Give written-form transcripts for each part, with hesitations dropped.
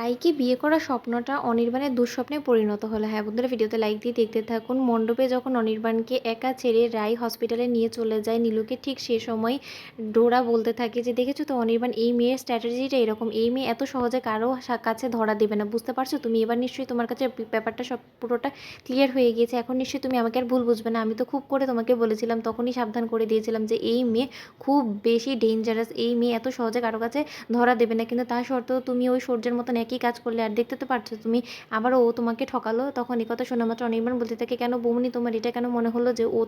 রাইকে বিয়ে করার স্বপ্নটা অনির্বাণের দুঃস্বপ্নে পরিণত হলো। হ্যাঁ বন্ধুরা, ভিডিওতে লাইক দিয়ে দেখতে থাকুন। মণ্ডপে যখন অনির্বাণকে একা ছেড়ে রাই হসপিটালে নিয়ে চলে যায় নীলুকে, ঠিক সে সময় ডোরা বলতে থাকে যে দেখেছো তো অনির্বাণ, এই মেয়ের স্ট্র্যাটেজিটা এরকম, এই মেয়ে এত সহজে কারো কাছে ধরা দেবে না, বুঝতে পারছো তুমি? এবার নিশ্চয়ই তোমার কাছে ব্যাপারটা সব পুরোটা ক্লিয়ার হয়ে গিয়েছে। এখন নিশ্চয়ই তুমি আমাকে আর ভুল বুঝবে না। আমি তো খুব করে তোমাকে বলেছিলাম, তখনই সাবধান করে দিয়েছিলাম যে এই মেয়ে খুব বেশি ডেঞ্জারাস, এই মেয়ে এত সহজে কারো কাছে ধরা দেবে না। কিন্তু তা সত্ত্বেও তুমি ওই সূর্যের মতন একই কাজ করলে, আর দেখতে তো পারছো তুমি আবারও ও তোমাকে ঠকালো। তখন এই কথা শোনা মাত্র অনির্বাণ বলতে থাকে, কেন বৌমনি তোমার এটা কেন মনে হলো যে ও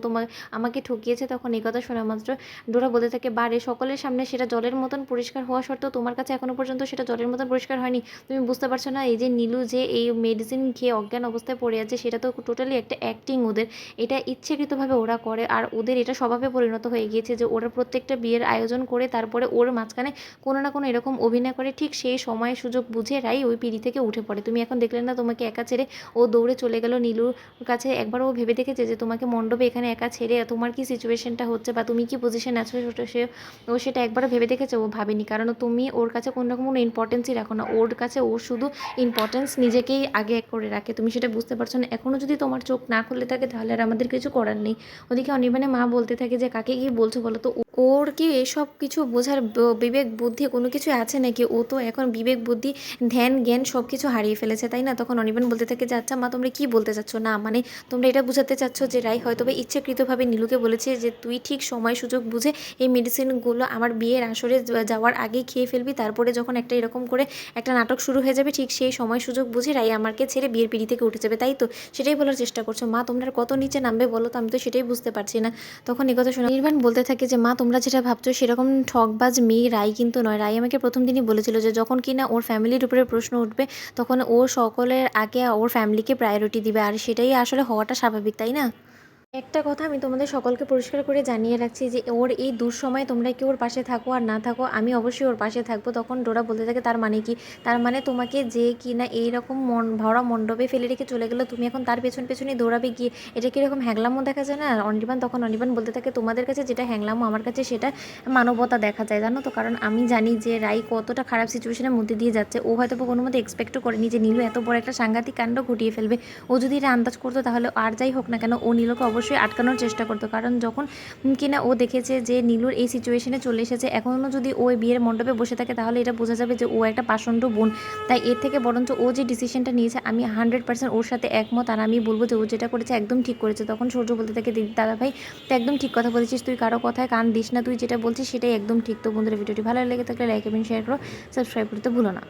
আমাকে ঠকিয়েছে? তখন এই কথা শোনা মাত্র ডোরা বলতে থাকে, বারে সকলের সামনে সেটা জলের মতন পরিষ্কার হওয়া সত্ত্বেও তোমার কাছে এখনো পর্যন্ত সেটা জলের মতন পরিষ্কার হয়নি। তুমি বুঝতে পারছো না এই যে নীলু যে এই মেডিসিন খেয়ে অজ্ঞান অবস্থায় পড়ে আছে, সেটা তো টোটালি একটা অ্যাক্টিং ওদের। এটা ইচ্ছাকৃতভাবে ওরা করে, আর ওদের এটা স্বভাবে পরিণত হয়ে গিয়েছে যে ওরা প্রত্যেকটা বিয়ের আয়োজন করে তারপরে ওর মাঝখানে কোনো না কোনো এরকম অভিনয় করে। ঠিক সেই সময় সুযোগ বুঝে রাই ওই পিঁড়ি থেকে উঠে পড়ে। তুমি এখন দেখলে না তোমাকে একা ছেড়ে ও দৌড়ে চলে গেল নীলুর কাছে। একবার ও ভেবে দেখেছে যে তোমাকে মণ্ডপে এখানে একা ছেড়ে তোমার কি সিচুয়েশনটা হচ্ছে বা তুমি কি পজিশন আছো, ও সেটা একবারও ভেবে দেখেছে? ও ভাবেনি, কারণ তুমি ওর কাছে কোনো রকম কোনো ইম্পর্টেন্সই রাখো না। ওর কাছে ও শুধু ইম্পর্টেন্স নিজেকেই আগে করে রাখে। তুমি সেটা বুঝতে পারছো না? এখনও যদি তোমার চোখ না খুলে থাকে তাহলে আর আমাদের কিছু করার নেই। ওদিকে অনির্বাণের মা বলতে থাকে যে কাকে কি বলছো বলো তো, ওর কি এসব কিছু বোঝার বিবেক বুদ্ধি কোনো কিছু আছে নাকি? ও তো এখন বিবেক বুদ্ধি ধ্যান জ্ঞান সব কিছু হারিয়ে ফেলেছে, তাই না? তখন অনির্বাণ বলতে থাকে যে আচ্ছা মা, তোমরা কি বলতে চাচ্ছ? না মানে তোমরা এটা বোঝাতে চাচ্ছ যে রাই হয়তো বা ইচ্ছাকৃতভাবে নীলুকে বলেছে যে তুই ঠিক সময় সুযোগ বুঝে এই মেডিসিনগুলো আমার বিয়ের আসরে যাওয়ার আগেই খেয়ে ফেলবি, তারপরে যখন একটা এরকম করে একটা নাটক শুরু হয়ে যাবে, ঠিক সেই সময় সুযোগ বুঝে রাই আমাকে ছেড়ে বিয়ের পিড়ি থেকে উঠে যাবে, তাই তো? সেটাই বলার চেষ্টা করছো মা। তোমরা কত নিচে নামবে বলো তো? আমি তো সেটাই বুঝতে পারছি না। তখন কথা শুনে নির্বাণ বলতে থাকে যে মা, তোমরা যেটা ভাবছো সেরকম ঠকবাজ মেয়ে রাই কিন্তু নয়। রাই আমাকে প্রথম দিনই বলেছিল যে যখন কিনা ওর ফ্যামিলির উপরে প্রশ্ন উঠবে তখন ও সকলের আগে ওর ফ্যামিলিকে প্রায়োরিটি দিবে, আর সেটাই আসলে হওয়াটা স্বাভাবিক, তাই না? একটা কথা আমি তোমাদের সকলকে পরিষ্কার করে জানিয়ে রাখছি যে ওর এই দুঃসময়ে তোমরা কি ওর পাশে থাকো আর না থাকো, আমি অবশ্যই ওর পাশে থাকবো। তখন ডোরা বলতে থাকে, তার মানে কি? তার মানে তোমাকে যে কি না এইরকম ভরা মণ্ডপে ফেলে রেখে চলে গেলো, তুমি এখন তার পেছনেই দৌড়াবে গিয়ে? এটা কীরকম হ্যাংলামো দেখা যায় না? তখন অনির্বাণ বলতে থাকে, তোমাদের কাছে যেটা হ্যাংলামো আমার কাছে সেটা মানবতা দেখা যায়, জানো তো? কারণ আমি জানি যে রাই কতটা খারাপ সিচুয়েশনের মধ্যে দিয়ে যাচ্ছে। ও হয়তো কোনো মতো এক্সপেক্টও করেনি যে নীলু এত বড় একটা সাংঘাতিক কাণ্ড ঘটিয়ে ফেলবে। ও যদি এটা আন্দাজ করতো তাহলে আর যাই হোক না কেন ও নীলুকে অবশ্যই আটকানোর চেষ্টা করতো। কারণ যখন কিনা ও দেখেছে যে নীলুর এই সিচুয়েশনে চলে এসেছে, এখনও যদি ও বিয়ের মণ্ডপে বসে থাকে তাহলে এটা বোঝা যাবে যে ও একটা পাষণ্ড বোন। তাই এর থেকে বরঞ্চ ও যে ডিসিশনটা নিয়েছে আমি 100% ওর সাথে একমত, আর আমি বলবো যে ও যেটা করেছে একদম ঠিক করেছে। তখন সূর্য বলতে থাকে, দাদা ভাই তুই একদম ঠিক কথা বলেছিস, তুই কারো কথায় কান দিস না, তুই যেটা বলছিস সেটাই একদম ঠিক। তো বন্ধুরা, ভিডিওটি ভালো লেগে থাকলে লাইক এবং শেয়ার করো, সাবস্ক্রাইব করতে ভুলো না।